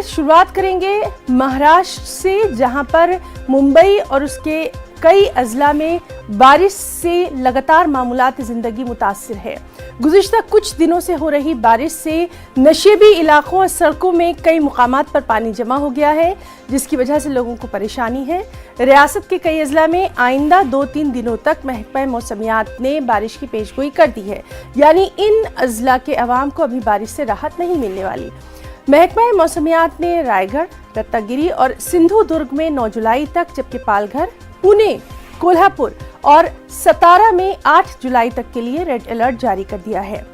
शुरुआत करेंगे महाराष्ट्र से, जहां पर मुंबई और उसके कई अजला में बारिश से लगातार मामूलात ज़िंदगी मुतासिर है। गुज़िश्ता कुछ दिनों से हो रही बारिश से नशेबी इलाकों और सड़कों में कई मुकामात पर पानी जमा हो गया है, जिसकी वजह से लोगों को परेशानी है। रियासत के कई अजला में आइंदा 2-3 दिनों तक महकमा मौसमियात ने बारिश की पेशगोई कर दी है, यानी इन अजला के अवाम को अभी बारिश से राहत नहीं मिलने वाली। महकमा मौसमियात ने रायगढ़, रत्नागिरी और सिंधुदुर्ग में 9 जुलाई तक, जबकि पालघर, पुणे, कोल्हापुर और सतारा में 8 जुलाई तक के लिए रेड अलर्ट जारी कर दिया है।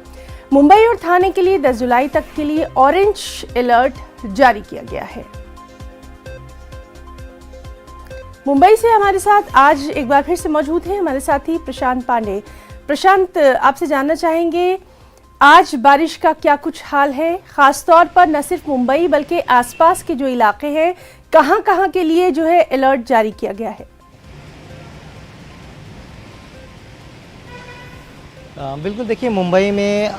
मुंबई और थाने के लिए 10 जुलाई तक के लिए ऑरेंज अलर्ट जारी किया गया है। मुंबई से हमारे साथ आज एक बार फिर से मौजूद हैं हमारे साथी प्रशांत पांडे। प्रशांत, आपसे जानना चाहेंगे आज बारिश का क्या कुछ हाल है, खासतौर पर न सिर्फ मुंबई बल्कि आसपास के जो इलाके हैं, कहां-कहां के लिए जो है अलर्ट जारी किया गया है? बिल्कुल, देखिए मुंबई में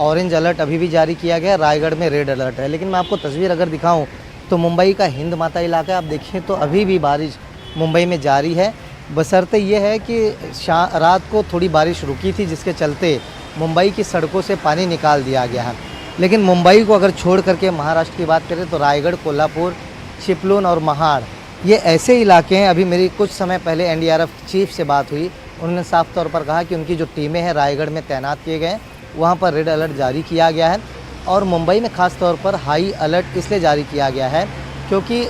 ऑरेंज अलर्ट अभी भी जारी किया गया, रायगढ़ में रेड अलर्ट है। लेकिन मैं आपको तस्वीर अगर दिखाऊं तो मुंबई का हिंद माता इलाका आप देखिए तो अभी भी बारिश मुंबई में जारी है। बशर्ते ये है कि रात को थोड़ी बारिश रुकी थी, जिसके चलते मुंबई की सड़कों से पानी निकाल दिया गया है। लेकिन मुंबई को अगर छोड़ करके महाराष्ट्र की बात करें तो रायगढ़, कोल्हापुर, चिपलून और महाड़ ये ऐसे इलाके हैं। अभी मेरी कुछ समय पहले एनडीआरएफ चीफ से बात हुई, उन्होंने साफ तौर पर कहा कि उनकी जो टीमें हैं रायगढ़ में तैनात किए गए हैं, वहाँ पर रेड अलर्ट जारी किया गया है। और मुंबई में ख़ास तौर पर हाई अलर्ट इसलिए जारी किया गया है क्योंकि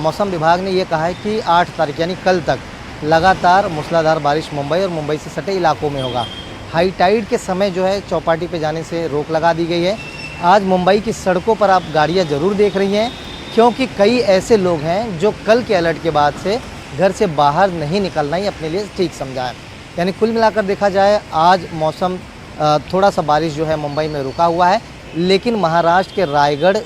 मौसम विभाग ने ये कहा है कि 8 तारीख यानी कल तक लगातार मूसलाधार बारिश मुंबई और मुंबई से सटे इलाकों में होगा। हाई टाइड के समय जो है चौपाटी पे जाने से रोक लगा दी गई है। आज मुंबई की सड़कों पर आप गाड़ियाँ ज़रूर देख रही हैं, क्योंकि कई ऐसे लोग हैं जो कल के अलर्ट के बाद से घर से बाहर नहीं निकलना ही अपने लिए ठीक समझा है। यानी कुल मिलाकर देखा जाए आज मौसम थोड़ा सा बारिश जो है मुंबई में रुका हुआ है। लेकिन महाराष्ट्र के रायगढ़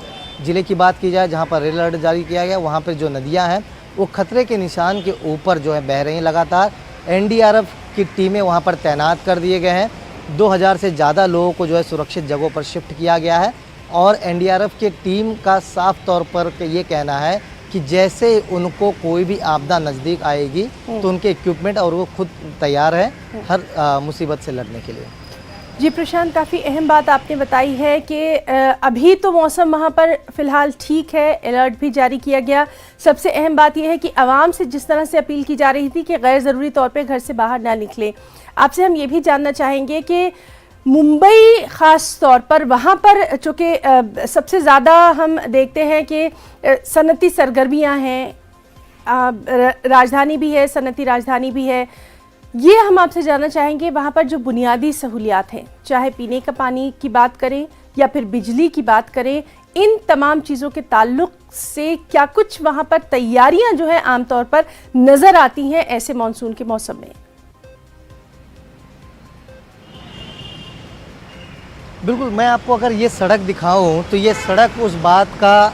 ज़िले की बात की जाए, जहाँ पर रेड अलर्ट जारी किया गया, वहाँ पर जो नदियाँ हैं वो खतरे के निशान के ऊपर जो है बह रही हैं लगातार। एनडीआरएफ की टीमें वहाँ पर तैनात कर दिए गए हैं। 2000 से ज़्यादा लोगों को जो है सुरक्षित जगहों पर शिफ्ट किया गया है। और एनडीआरएफ की टीम का साफ तौर पर ये कहना है कि जैसे उनको कोई भी आपदा नज़दीक आएगी तो उनके इक्विपमेंट और वो खुद तैयार है हर मुसीबत से लड़ने के लिए। जी प्रशांत, काफ़ी अहम बात आपने बताई है कि अभी तो मौसम वहाँ पर फ़िलहाल ठीक है, अलर्ट भी जारी किया गया। सबसे अहम बात यह है कि आवाम से जिस तरह से अपील की जा रही थी कि गैर ज़रूरी तौर पे घर से बाहर ना निकले, आपसे हम ये भी जानना चाहेंगे कि मुंबई ख़ास तौर पर वहाँ पर चूँकि सबसे ज़्यादा हम देखते हैं कि सनती सरगर्मियाँ हैं, राजधानी भी है, सनती राजधानी भी है। ये हम आपसे जानना चाहेंगे वहाँ पर जो बुनियादी सहूलियात हैं, चाहे पीने का पानी की बात करें या फिर बिजली की बात करें, इन तमाम चीज़ों के ताल्लुक से क्या कुछ वहाँ पर तैयारियाँ जो है आमतौर पर नज़र आती हैं ऐसे मानसून के मौसम में? बिल्कुल, मैं आपको अगर ये सड़क दिखाऊं तो ये सड़क उस बात का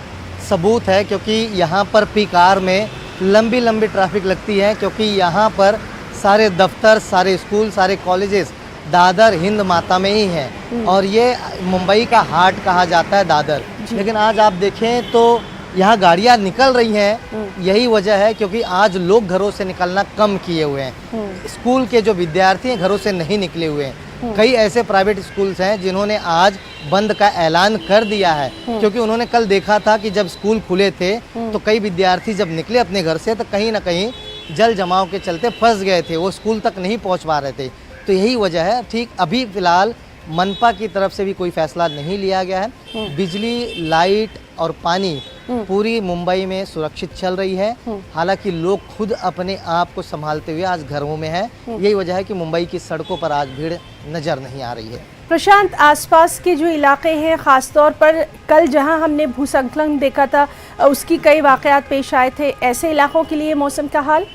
सबूत है, क्योंकि यहाँ पर पीक आवर में लंबी लंबी ट्रैफिक लगती है, क्योंकि यहाँ पर सारे दफ्तर, सारे स्कूल, सारे कॉलेजेस दादर हिंद माता में ही हैं। और ये मुंबई का हार्ट कहा जाता है दादर। लेकिन आज आप देखें तो यहाँ गाड़ियाँ निकल रही हैं। यही वजह है क्योंकि आज लोग घरों से निकलना कम किए हुए हैं। स्कूल के जो विद्यार्थी हैं घरों से नहीं निकले हुए हैं। कई ऐसे प्राइवेट स्कूल्स हैं जिन्होंने आज बंद का ऐलान कर दिया है, क्योंकि उन्होंने कल देखा था कि जब स्कूल खुले थे तो कई विद्यार्थी जब निकले अपने घर से तो कहीं ना कहीं जल जमाव के चलते फंस गए थे, वो स्कूल तक नहीं पहुंच पा रहे थे। तो यही वजह है। ठीक अभी फ़िलहाल मनपा की तरफ से भी कोई फैसला नहीं लिया गया है। बिजली, लाइट और पानी पूरी मुंबई में सुरक्षित चल रही है। हालांकि लोग खुद अपने आप को संभालते हुए आज घरों में हैं। यही वजह है कि मुंबई की सड़कों पर आज भीड़ नज़र नहीं आ रही है। प्रशांत, आसपास के जो इलाके हैं, ख़ासतौर पर कल जहां हमने भूस्खलन देखा था उसकी कई वाक़यात पेश आए थे, ऐसे इलाकों के लिए मौसम का हाल?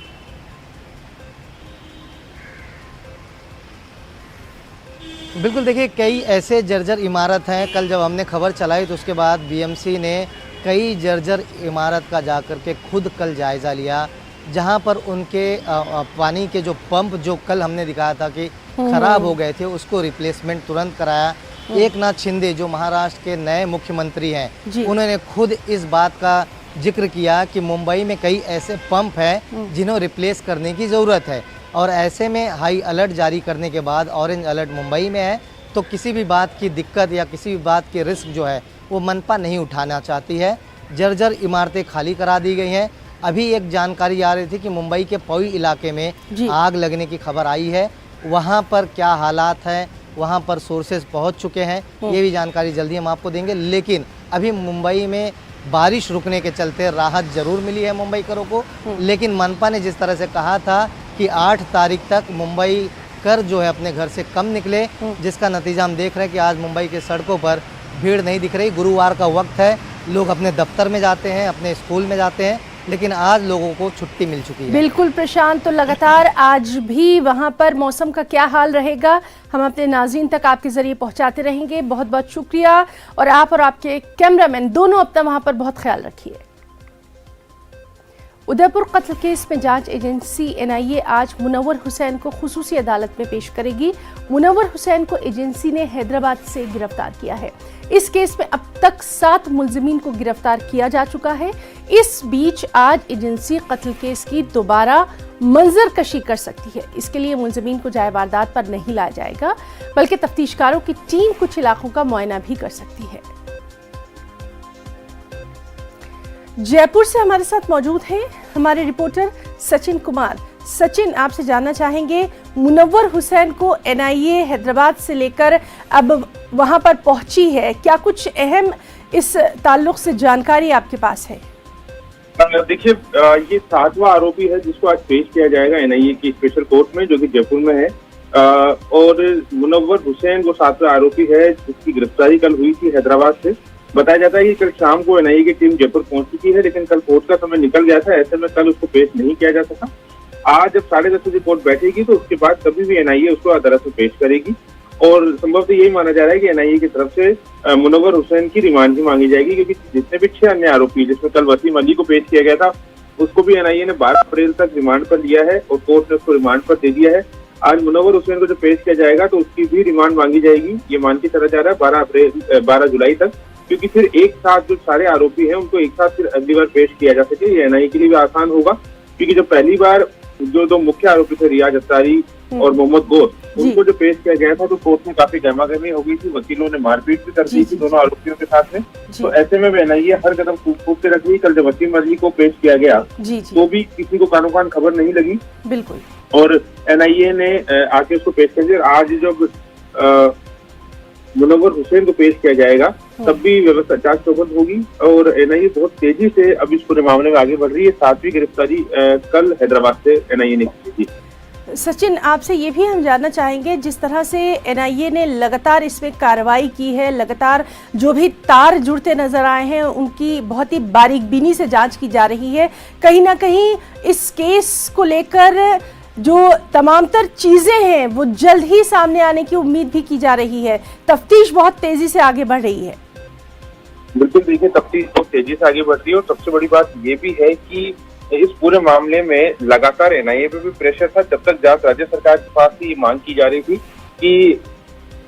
बिल्कुल, देखिए कई ऐसे जर्जर इमारत हैं। कल जब हमने खबर चलाई तो उसके बाद बीएमसी ने कई जर्जर इमारत का जाकर के खुद कल जायज़ा लिया, जहां पर उनके पानी के जो पंप जो कल हमने दिखाया था कि ख़राब हो गए थे, उसको रिप्लेसमेंट तुरंत कराया। एकनाथ शिंदे जो महाराष्ट्र के नए मुख्यमंत्री हैं, जी। उन्होंने खुद इस बात का जिक्र किया कि मुंबई में कई ऐसे पंप हैं जिन्हें रिप्लेस करने की ज़रूरत है, और ऐसे में हाई अलर्ट जारी करने के बाद ऑरेंज अलर्ट मुंबई में है, तो किसी भी बात की दिक्कत या किसी भी बात की रिस्क जो है वो मनपा नहीं उठाना चाहती है। जर्जर इमारतें खाली करा दी गई हैं। अभी एक जानकारी आ रही थी कि मुंबई के पौई इलाके में जी। आग लगने की खबर आई है, वहाँ पर क्या हालात हैं, वहाँ पर सोर्सेज पहुँच चुके हैं, ये भी जानकारी जल्दी हम आपको देंगे। लेकिन अभी मुंबई में बारिश रुकने के चलते राहत जरूर मिली है मुंबईकरों को, लेकिन मनपा ने जिस तरह से कहा था कि 8 तारीख तक मुंबई कर जो है अपने घर से कम निकले, जिसका नतीजा हम देख रहे हैं कि आज मुंबई के सड़कों पर भीड़ नहीं दिख रही। गुरुवार का वक्त है, लोग अपने दफ्तर में जाते हैं, अपने स्कूल में जाते हैं, लेकिन आज लोगों को छुट्टी मिल चुकी है। बिल्कुल प्रशांत, तो लगातार आज भी वहां पर मौसम का क्या हाल रहेगा हम अपने नाज़रीन तक आपके जरिए पहुंचाते रहेंगे। बहुत बहुत शुक्रिया, और आप और आपके कैमरामैन दोनों अपना वहां पर बहुत ख्याल रखिए। उदयपुर कत्ल केस में जांच एजेंसी एनआईए आज मुनव्वर हुसैन को खुसूसी अदालत में पेश करेगी। मुनव्वर हुसैन को एजेंसी ने हैदराबाद से गिरफ्तार किया है। इस केस में अब तक 7 मुलजिमीन को गिरफ्तार किया जा चुका है। इस बीच आज एजेंसी कत्ल केस की दोबारा मंजर कशी कर सकती है। इसके लिए मुलजिमीन को जाए वारदात पर नहीं लाया जाएगा, बल्कि तफ्तीशकारों की टीम कुछ इलाकों का मुआयना भी कर सकती है। जयपुर से हमारे साथ मौजूद हैं हमारे रिपोर्टर सचिन कुमार। सचिन, आपसे जानना चाहेंगे, मुनव्वर हुसैन को एनआईए हैदराबाद से लेकर अब वहां पर पहुंची है, क्या कुछ अहम इस ताल्लुक से जानकारी आपके पास है? देखिए, ये 7वां आरोपी है जिसको आज पेश किया जाएगा एनआईए की स्पेशल कोर्ट में, जो कि जयपुर में है। और मुनव्वर हुसैन वो 7वां आरोपी है जिसकी गिरफ्तारी कल हुई थी हैदराबाद से। बताया जाता है कि कल शाम को एनआईए की टीम जयपुर पहुंच चुकी है, लेकिन कल कोर्ट का समय निकल गया था, ऐसे में कल उसको पेश नहीं किया जा सका। आज जब 10:30 बजे कोर्ट बैठेगी तो उसके बाद कभी भी एनआईए उसको अदालत में पेश करेगी, और संभवतः यही माना जा रहा है कि एनआईए की तरफ से मुनव्वर हुसैन की रिमांड ही मांगी जाएगी, क्योंकि जितने भी 6 अन्य आरोपी जिसमें कल वसीम अली को पेश किया गया था, उसको भी एनआईए ने 12 अप्रैल तक रिमांड पर लिया है और कोर्ट ने उसको रिमांड पर दे दिया है। आज मुनव्वर हुसैन को जो पेश किया जाएगा तो उसकी भी रिमांड मांगी जाएगी, ये मान के चला जा रहा है 12 जुलाई तक, क्योंकि फिर एक साथ जो सारे आरोपी हैं उनको एक साथ फिर अगली बार पेश किया जा सके। ये एनआईए के लिए भी आसान होगा, क्योंकि जब पहली बार जो 2 मुख्य आरोपी थे रियाज अत्तारी और मोहम्मद गोर, उनको जो पेश किया गया था तो कोर्ट में काफी गहमागहमी हो गई थी, वकीलों ने मारपीट भी कर दी थी दोनों आरोपियों के साथ में। तो ऐसे में एनआईए हर कदम खूब के रख रही। कल जब वसीम अली को पेश किया गया तो भी किसी को कानो कान खबर नहीं लगी, बिल्कुल, और एनआईए ने आके उसको पेश कर दिया। आज जब मुनव्वर हुसैन को पेश किया जाएगा तब भी व्यवस्था जांच चौबंद होगी, और एनआईए बहुत तेजी से अब इस पूरे मामले में आगे बढ़ रही है। 7वीं गिरफ्तारी कल हैदराबाद से एनआईए ने की थी। सचिन, आपसे ये भी हम जानना चाहेंगे, जिस तरह से एनआईए ने लगातार इसमें कार्रवाई की है, लगातार जो भी तार जुड़ते नजर आए हैं उनकी बहुत ही बारीकबीनी से जांच की जा रही है। कहीं ना कहीं इस केस को लेकर जो तमाम तर चीजें हैं वो जल्द ही सामने आने की उम्मीद भी की जा रही है। तफ्तीश बहुत तेजी से आगे बढ़ रही है। बिल्कुल, देखिए, तफ्तीश बहुत तेजी से आगे बढ़ रही है, और सबसे बड़ी बात ये भी है कि इस पूरे मामले में लगातार एनआईए पे भी प्रेशर था। जब तक जांच राज्य सरकार के पास से ये मांग की जा रही थी कि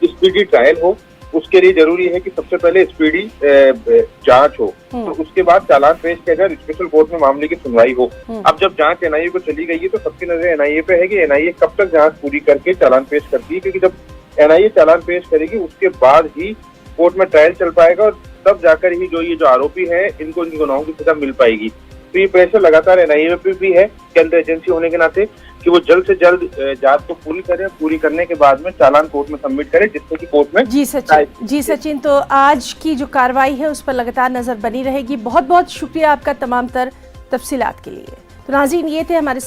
स्पीडी ट्रायल हो, उसके लिए जरूरी है कि सबसे पहले स्पीडी जांच हो, तो उसके बाद चालान पेश किया जाए, स्पेशल कोर्ट में मामले की सुनवाई हो। अब जब जांच एनआईए को चली गई है तो सबकी नजर एनआईए पे है कि एनआईए कब तक जांच पूरी करके चालान पेश करती है, क्योंकि जब एनआईए चालान पेश करेगी उसके बाद ही कोर्ट में ट्रायल चल पाएगा, और तब जाकर ही जो ये जो आरोपी हैं इनको इनकी गुनाहों की सजा मिल पाएगी। तो ये प्रेशर लगातार एनआईए पे भी है, केंद्र एजेंसी होने के नाते, कि वो जल्द से जल्द जांच को पूरी करें, पूरी करने के बाद में चालान कोर्ट में सबमिट करें, जिससे कि कोर्ट में। जी सचिन, तो आज की जो कार्रवाई है उस पर लगातार नजर बनी रहेगी। बहुत बहुत शुक्रिया आपका तमाम तर तफसीलात के लिए। तो नाज़रीन, ये थे हमारे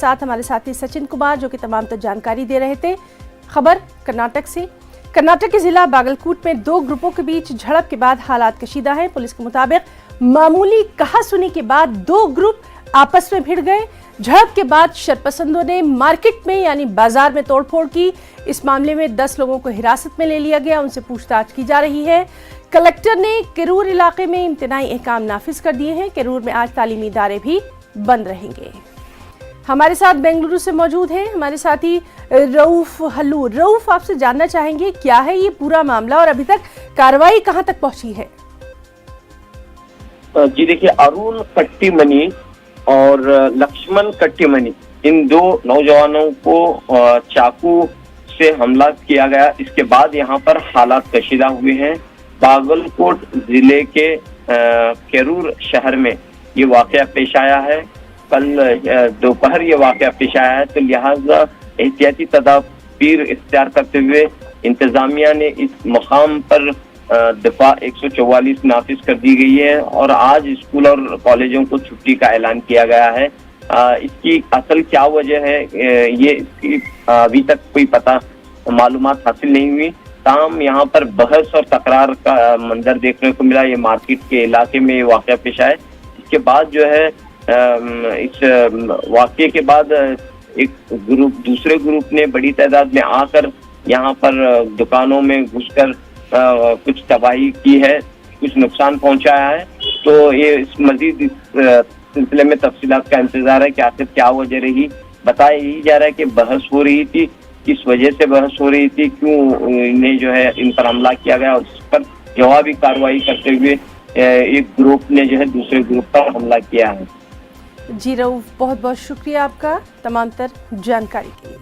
साथी सचिन कुमार, जो कि तमाम तर जानकारी दे रहे थे। खबर कर्नाटक से। कर्नाटक के जिला बागलकोट में 2 ग्रुपों के बीच झड़प के बाद हालात कशीदा है। पुलिस के मुताबिक मामूली कहासुनी के बाद 2 ग्रुप आपस में भिड़ गए। झड़प के बाद शरपसंदों ने मार्केट में यानी बाजार में तोड़फोड़ की। इस मामले में 10 लोगों को हिरासत में ले लिया गया, उनसे पूछताछ की जा रही है। कलेक्टर ने किरूर इलाके में इम्तिनाई अहकाम नाफिज कर दिए हैं। किरूर में आज तालीमी इदारे भी बंद रहेंगे। हमारे साथ बेंगलुरु से मौजूद हैं हमारे साथी रऊफ हल्लूर। रऊफ, आपसे जानना चाहेंगे क्या है ये पूरा मामला और अभी तक कार्रवाई कहां तक पहुंची है? जी देखिए, अरुण कट्टीमनी और लक्ष्मण कट्टीमनी, इन दो नौजवानों को चाकू से हमला किया गया। इसके बाद यहाँ पर हालात कशीदा हुए हैं। बागलकोट जिले के केरूर शहर में ये वाकया पेश आया है। कल दोपहर ये वाकया पेश आया है, तो लिहाजा एहतियाती तदाबीर इख्तियार करते हुए इंतजामिया ने इस मकाम पर दफा 144 नाफिज कर दी गई है और आज स्कूल और कॉलेजों को छुट्टी का ऐलान किया गया है। इसकी असल क्या वजह है, ये इसकी अभी तक कोई पता मालूमात हासिल नहीं हुई। ताहम यहाँ पर बहस और तकरार का मंजर देखने को मिला। ये मार्केट के इलाके में ये वाकया पेश आया। इसके बाद जो है इस वाकये के बाद एक ग्रुप, दूसरे ग्रुप ने बड़ी तादाद में आकर यहाँ पर दुकानों में घुसकर कुछ तबाही की है, कुछ नुकसान पहुंचाया है। तो ये इस मजीद इस सिलसिले में तफसीलात का इंतजार है कि आखिर क्या वजह रही। बताया यही जा रहा है कि बहस हो रही थी, किस वजह से बहस हो रही थी, क्यों इन्हें जो है इन पर हमला किया गया, और इस पर जवाबी कार्रवाई करते हुए एक ग्रुप ने जो है दूसरे ग्रुप पर हमला किया है। जी रऊफ, बहुत बहुत शुक्रिया आपका तमाम तर जानकारी के लिए।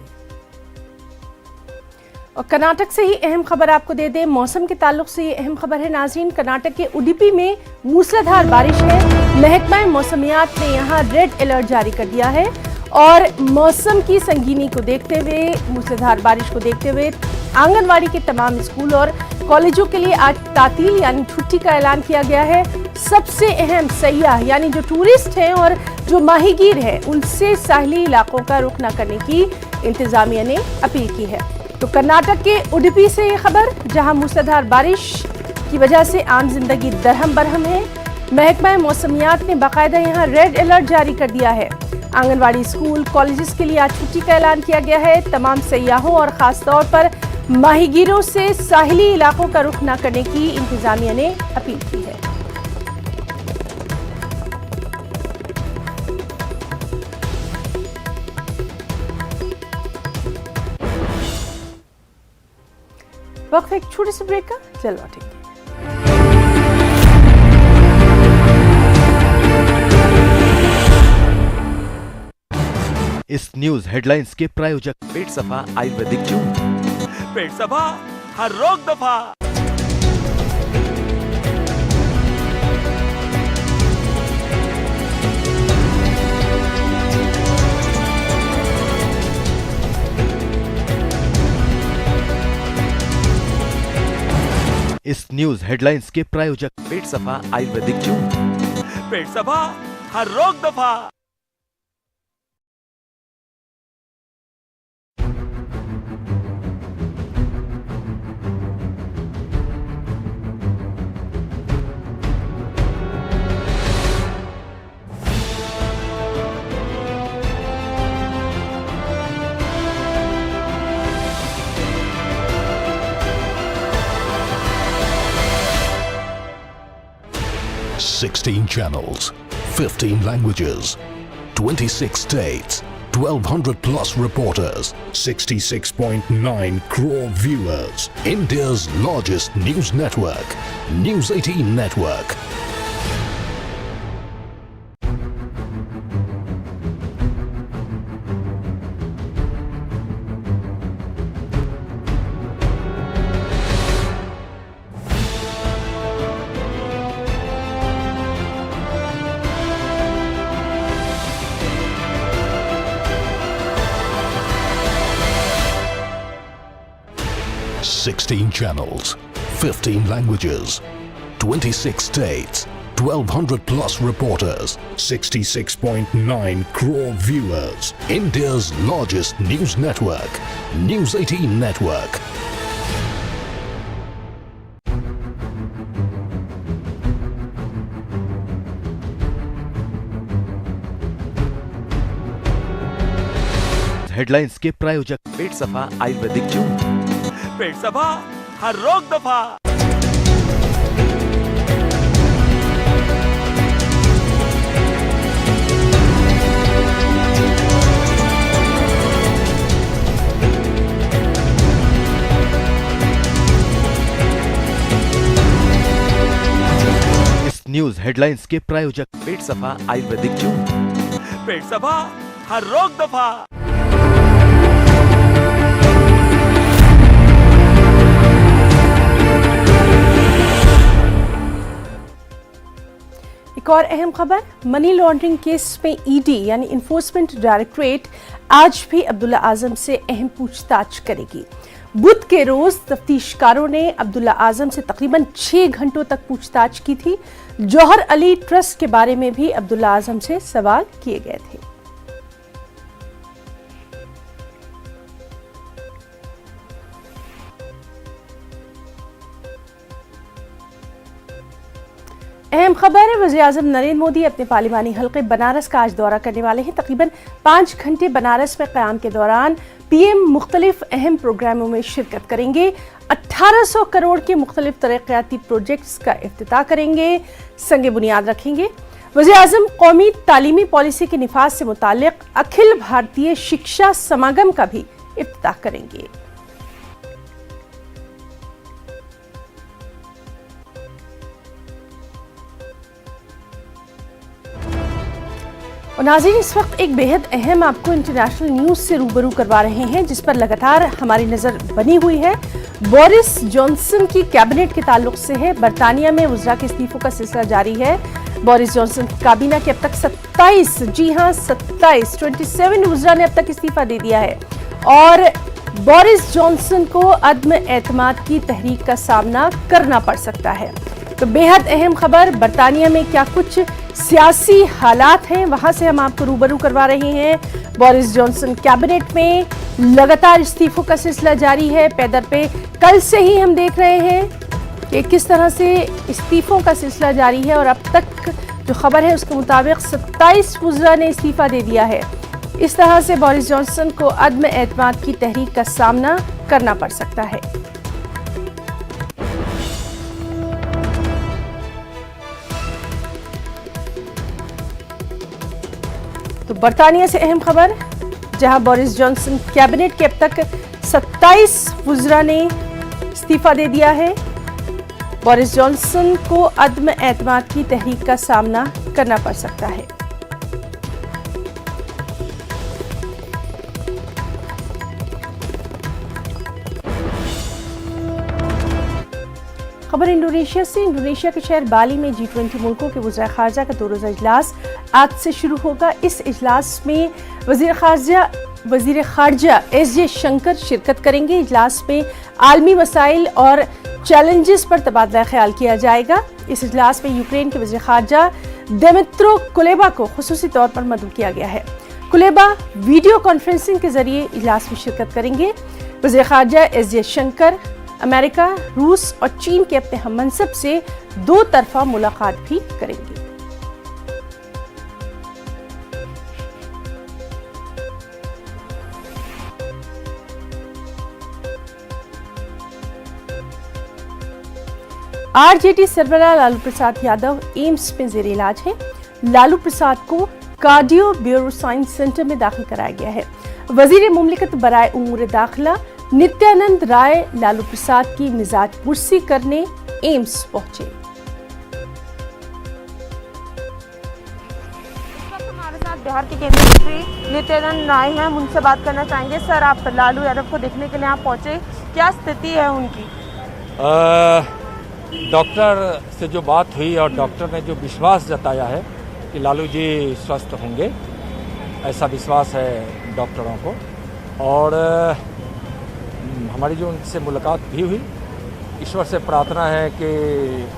और कर्नाटक से ही अहम खबर आपको दे दें, मौसम के ताल्लुक से ये अहम खबर है नाज़रीन। कर्नाटक के उडुपी में मूसलाधार बारिश है। महकमा मौसमियात ने यहाँ रेड अलर्ट जारी कर दिया है और मौसम की संगीनी को देखते हुए, मूसलाधार बारिश को देखते हुए आंगनवाड़ी के तमाम स्कूल और कॉलेजों के लिए आज तातील यानी छुट्टी का ऐलान किया गया है। सबसे अहम सयाह यानी जो टूरिस्ट हैं और जो माहीगीर हैं, उनसे साहली इलाकों का रुख न करने की इंतजामिया ने अपील की है। तो कर्नाटक के उडुपी से ये खबर, जहां मूसलाधार बारिश की वजह से आम जिंदगी दरहम बरहम है। महकमा मौसमियात ने बाकायदा यहाँ रेड अलर्ट जारी कर दिया है। आंगनवाड़ी, स्कूल, कॉलेजेस के लिए आज छुट्टी का ऐलान किया गया है। तमाम सयाहों और ख़ास तौर पर माहीगीरों से साहिली इलाकों का रुख न करने की इंतजामिया ने अपील की है। वक्त एक छोटे से ब्रेक का, चल लौटेंगे। इस न्यूज हेडलाइंस के प्रायोजक पेट सफा आयुर्वेदिक जून, पेट सफा हर रोग दफा। इस न्यूज हेडलाइंस के प्रायोजक पेट सफा आयुर्वेदिक जून, पेट सफा हर रोग दफा। $16 channels, 15 languages, 26 states, 1,200 plus reporters, 66.9 crore viewers. India's largest news network, News 18 Network. $16 channels, 15 languages, 26 states, 1,200 plus reporters, 66.9 crore viewers. India's largest news network, News 18 Network. Headlines के प्रायोजक पेट सफा आयुर्वेदिक जून, पेट सफा हर रोग दफा। न्यूज हेडलाइंस के प्रायोजक पेट सफा आयुर्वेदिक चूर्ण, पेट सफा हर रोग दफा। एक और अहम खबर, मनी लॉन्ड्रिंग केस में ईडी यानी इन्फोर्समेंट डायरेक्टरेट आज भी अब्दुल्ला आजम से अहम पूछताछ करेगी। बुध के रोज तफ्तीशकारों ने अब्दुल्ला आजम से तकरीबन 6 घंटों तक पूछताछ की थी। जौहर अली ट्रस्ट के बारे में भी अब्दुल्ला आजम से सवाल किए गए थे। अहम खबर है, वज़ीर-ए-आज़म नरेंद्र मोदी अपने पार्लिमानी हल्के बनारस का आज दौरा करने वाले हैं। तकरीबन 5 घंटे बनारस में क़याम के दौरान पीएम मुख्तलिफ अहम प्रोग्रामों में शिरकत करेंगे। 1800 करोड़ के मुख्तलिफ तरक्याती प्रोजेक्ट्स का इफ्तिताह करेंगे, संग बुनियाद रखेंगे। वज़ीर-ए-आज़म कौमी तालीमी पॉलिसी के निफाज से मुताल्लिक अखिल भारतीय शिक्षा समागम का भी इफ्तिताह करेंगे। और नाज़रीन, इस वक्त एक बेहद अहम आपको इंटरनेशनल न्यूज़ से रूबरू करवा रहे हैं, जिस पर लगातार हमारी नज़र बनी हुई है। बोरिस जॉनसन की कैबिनेट के ताल्लुक से है। बरतानिया में वज़रा के इस्तीफों का सिलसिला जारी है। बोरिस जॉनसन की काबीना के अब तक 27 वज़रा ने अब तक इस्तीफा दे दिया है और बोरिस जॉनसन को अदम एतमाद की तहरीक का सामना करना पड़ सकता है। तो बेहद अहम खबर, बरतानिया में क्या कुछ सियासी हालात हैं, वहां से हम आपको रूबरू करवा रहे हैं। बोरिस जॉनसन कैबिनेट में लगातार इस्तीफों का सिलसिला जारी है। पैदर पे कल से ही हम देख रहे हैं कि किस तरह से इस्तीफों का सिलसिला जारी है और अब तक जो खबर है उसके मुताबिक 27 वज़रा ने इस्तीफा दे दिया है। इस तरह से बोरिस जॉनसन को अदम एतमाद की तहरीक का सामना करना पड़ सकता है। तो बरतानिया से अहम खबर, जहां बोरिस जॉनसन कैबिनेट के अब तक 27 वज़रा ने इस्तीफा दे दिया है। बोरिस जॉनसन को अदम एतमाद की तहरीक का सामना करना पड़ सकता है। खबर इंडोनेशिया से, इंडोनेशिया के शहर बाली में G20 मुल्कों के वज़ीर ख़ारजा का 2 रोज़ा इजलास आज से शुरू होगा। इस इजलास में वज़ीर ख़ारजा एस जयशंकर शिरकत करेंगे। इजलास में आलमी मसाइल और चैलेंजेस पर तबादला ख्याल किया जाएगा। इस इजलास में यूक्रेन के वज़ीर ख़ारजा दिमित्रो कुलेबा को खुसूसी तौर पर मदऊ किया गया है। कुलेबा वीडियो कॉन्फ्रेंसिंग के जरिए इजलास में शिरकत करेंगे। वज़ीर ख़ारजा एस जयशंकर अमेरिका, रूस और चीन के अपने हममनसब से 2 तरफा मुलाकात भी करेंगे। आरजेडी सरबराह लालू प्रसाद यादव एम्स में जेर इलाज है। लालू प्रसाद को कार्डियो ब्यूरो साइंस सेंटर में दाखिल कराया गया है। वजीर मुमलिकत बराए उमूर दाखिला नित्यानंद राय लालू प्रसाद की मिजाज पुरसी करने एम्स पहुंचे। हमारे साथ बिहार के केंद्रीय मंत्री नित्यानंद राय हैं, हम उनसे बात करना चाहेंगे। सर, आप लालू यादव को देखने के लिए यहाँ पहुंचे, क्या स्थिति है उनकी? डॉक्टर से जो बात हुई और डॉक्टर ने जो विश्वास जताया है कि लालू जी स्वस्थ होंगे, ऐसा विश्वास है डॉक्टरों को। और हमारी जो उनसे मुलाकात भी हुई, ईश्वर से प्रार्थना है कि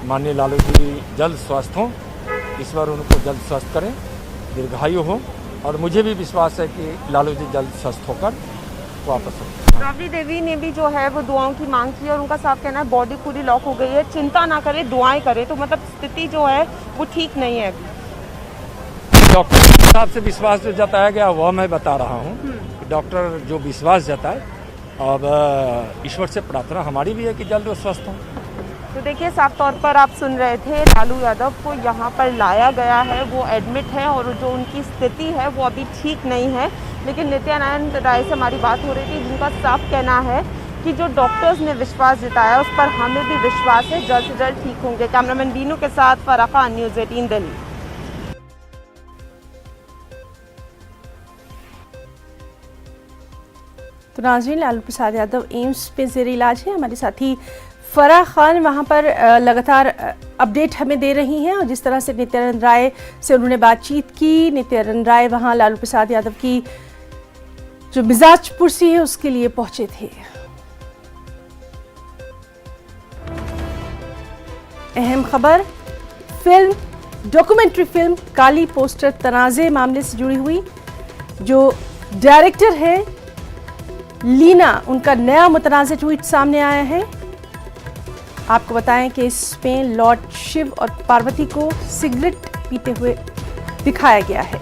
माननीय लालू जी जल्द स्वस्थ हों, ईश्वर उनको जल्द स्वस्थ करें, दीर्घायु हो। और मुझे भी विश्वास है कि लालू जी जल्द स्वस्थ होकर वापस हों। राबड़ी देवी ने भी जो है वो दुआओं की मांग की और उनका साफ कहना है बॉडी पूरी लॉक हो गई है, चिंता ना करें, दुआएं करें। तो मतलब स्थिति जो है वो ठीक नहीं है अभी। डॉक्टर के हिसाब से विश्वास जो जताया गया वह मैं बता रहा हूँ। डॉक्टर जो विश्वास जताए, अब ईश्वर से प्रार्थना हमारी भी है कि जल्द वो स्वस्थ हों। तो देखिए, साफ तौर पर आप सुन रहे थे, लालू यादव को यहाँ पर लाया गया है, वो एडमिट है और जो उनकी स्थिति है वो अभी ठीक नहीं है। लेकिन नित्यानंद राय से हमारी बात हो रही थी, जिनका साफ कहना है कि जो डॉक्टर्स ने विश्वास जताया उस पर हमें भी विश्वास है, जल्द से जल्द ठीक होंगे। कैमरामैन बीनू के साथ फराह खान, न्यूज़ 18 दिल्ली। तो नाज़रीन, लालू प्रसाद यादव एम्स में ज़ेर इलाज है। हमारे साथी फराह खान वहाँ पर लगातार अपडेट हमें दे रही हैं, और जिस तरह से नित्यानंद राय से उन्होंने बातचीत की, नित्यानंद राय वहाँ लालू प्रसाद यादव की जो मिजाज पुरसी है उसके लिए पहुंचे थे। अहम खबर, फिल्म डॉक्यूमेंट्री फिल्म काली पोस्टर तनाज़े मामले से जुड़ी हुई। जो डायरेक्टर है लीना, उनका नया मुतनाज़ ट्वीट सामने आया है। आपको बताएं कि इसमें लॉर्ड शिव और पार्वती को सिगरेट पीते हुए दिखाया गया है।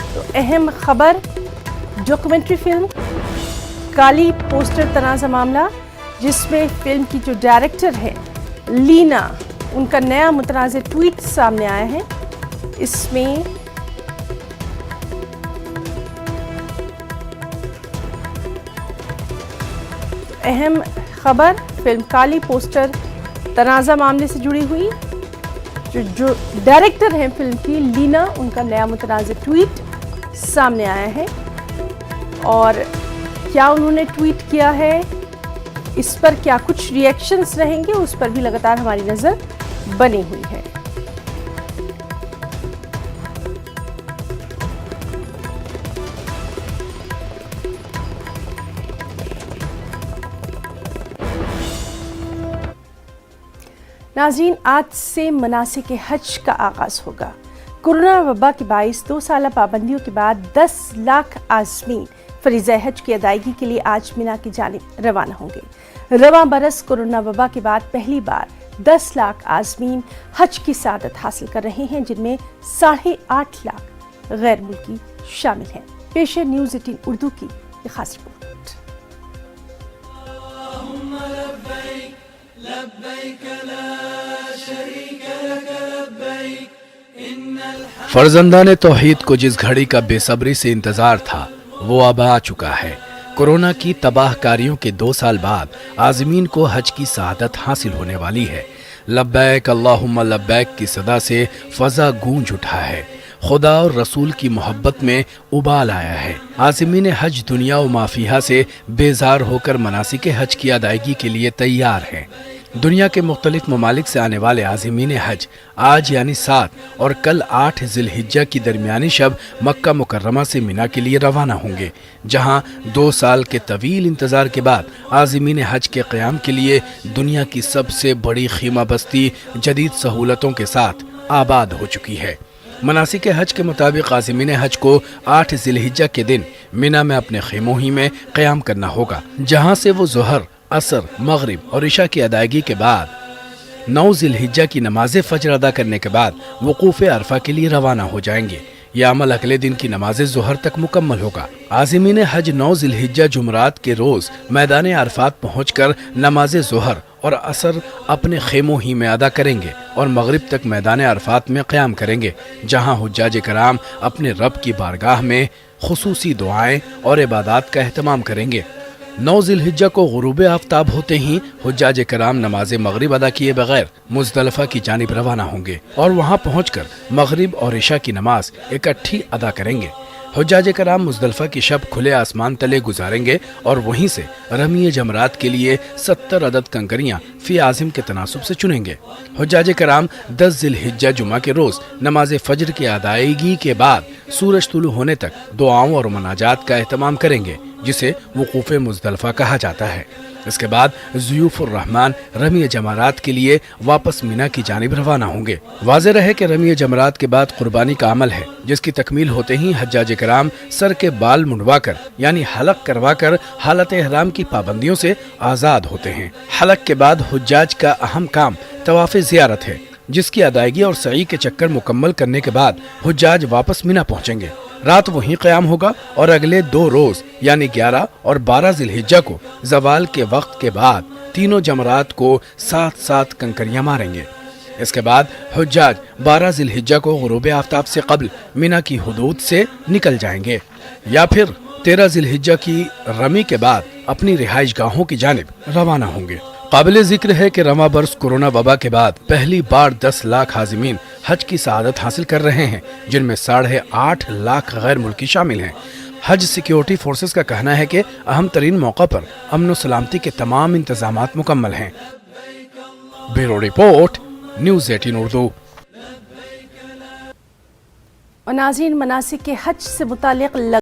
तो अहम खबर, डॉक्यूमेंट्री फिल्म काली पोस्टर तनाज़ा मामला, जिसमें फिल्म की जो डायरेक्टर है लीना, उनका नया मुतनाज़ ट्वीट सामने आया है। इसमें अहम खबर, फिल्म काली पोस्टर तनाज़ा मामले से जुड़ी हुई। जो डायरेक्टर हैं फिल्म की लीना, उनका नया मुतनाज़ ट्वीट सामने आया है। और क्या उन्होंने ट्वीट किया है, इस पर क्या कुछ रिएक्शंस रहेंगे, उस पर भी लगातार हमारी नज़र बनी हुई है। नाज़रीन, आज से मनासिक हज का आगाज़ होगा। कोरोना वबा के बाइस 2 साल पाबंदियों के बाद 10 लाख आज़मीन फरीज़ा हज की अदायगी के लिए आज मिना की जानिब रवाना होंगे। रवां बरस कोरोना वबा के बाद पहली बार 10 लाख आज़मीन हज की सादत हासिल कर रहे हैं, जिनमें 8.5 लाख गैर मुल्की शामिल हैं। पेश है न्यूज़ 18 उर्दू की ये खास रिपोर्ट। फर्जंदाने तौहीद को जिस घड़ी का बेसब्री से इंतजार था वो अब आ चुका है। कोरोना की तबाहकारियों के 2 साल बाद आज़मीन को हज की सआदत हासिल होने वाली है। लब्बैक अल्लाहुम्मा लब्बैक की सदा से फ़ज़ा गूंज उठा है। खुदा और रसूल की मोहब्बत में उबाल आया है। आज़मीन हज दुनिया व माफिया से बेजार होकर मनासिक हज की अदायगी के लिए तैयार हैं। दुनिया के मुख्तलिफ ममालिक से आने वाले आज़मीन हज आज यानी 7 और कल 8 ज़िलहिज्जा की दरमियानी शब मक्का मुकर्रमा से मिना के लिए रवाना होंगे, जहां 2 साल के तवील इंतज़ार के बाद आज़मीन हज के क़याम के लिए दुनिया की सबसे बड़ी खीमा बस्ती जदीद सहूलतों के साथ आबाद हो चुकी है। मनासिक हज के मुताबिक आज़मीन हज को 8 ज़िलहिज्जा के दिन मिना में अपने खेमों ही में क़याम करना होगा, जहाँ से वो ज़ोहर, असर, मगरिब और इशा की अदायगी के बाद 9 ज़िलहिज्जा की नमाज फजर अदा करने के बाद वकूफ़ अरफा के लिए रवाना हो जाएंगे। यह अमल अगले दिन की नमाज ज़ोहर तक मुकम्मल होगा। आज़मीन हज 9 ज़िलहिज्जा जुमरात के रोज़ मैदान अरफात पहुँचकर नमाज ज़ोहर और असर अपने खेमों ही में अदा करेंगे और मगरिब तक मैदान अरफात में क़याम करेंगे, जहाँ हुज्जाज कराम अपने रब की बारगाह में खुसूसी दुआएं और इबादत का एहतमाम करेंगे। 9 ज़िलहिज्जा को गुरूब आफ्ताब होते ही हुज्जाज कराम नमाज मगरिब अदा किए बगैर मुज़दलिफ़ा की जानिब रवाना होंगे और वहाँ पहुँचकर मगरिब और इशा की नमाज इकट्ठी अदा करेंगे। हुज्जाज कराम मुज़दलिफ़ा की शब खुले आसमान तले गुजारेंगे और वहीं से रमी जमरात के लिए 70 अदद कंकरियाँ फी आज़िम के तनासुब से चुनेंगे। हुज्जाज कराम 10 ज़िलहिज्जा जुमा के रोज़ नमाज फजर की अदायगी के बाद सूरज तुलू होने तक दुआओं और मनाजात का एहतमाम करेंगे, जिसे वकूफ़ मुज़दलिफ़ा कहा जाता है। इसके बाद ज़ुयूफ़ुर रहमान रमी जमरात के लिए वापस मिना की जानिब रवाना होंगे। वाज़ेह रहे कि रमी जमरात के बाद कुर्बानी का अमल है, जिसकी तकमील होते ही हज्जाज कराम सर के बाल मुंडवाकर यानी हलक करवाकर हालत एहराम की पाबंदियों से आज़ाद होते हैं। हलक के बाद हुज्जाज का अहम काम तवाफ़ ज़ियारत है, जिसकी अदायगी और सई के चक्कर मुकम्मल करने के बाद हुज्जाज वापस मिना पहुँचेंगे। रात वहीं क़याम होगा और अगले 2 रोज़ यानी 11 और 12 ज़िलहिज्जा को ज़वाल के वक्त के बाद तीनों जमरात को 7-7 कंकरियाँ मारेंगे। इसके बाद हुज्जाज 12 ज़िलहिज्जा को गुरूब आफ्ताब से कब्ल मिना की हुदूद से निकल जाएंगे या फिर 13 ज़िलहिज्जा की रमी के बाद अपनी रिहाइश गाहों की जानिब रवाना होंगे। काबिले जिक्र है कि रवां बरस कोरोना वबा के बाद पहली बार 10 लाख हाजिमीन हज की सआदत हासिल कर रहे हैं, जिनमें 8.5 लाख गैर मुल्की शामिल हैं। हज सिक्योरिटी फोर्सेस का कहना है कि अहम तरीन मौका पर अमन सलामती के तमाम इंतजामात मुकम्मल हैं। Bureau report, news 18 Urdu. और नाज़रीन, मनासिक के हज से मुतालिक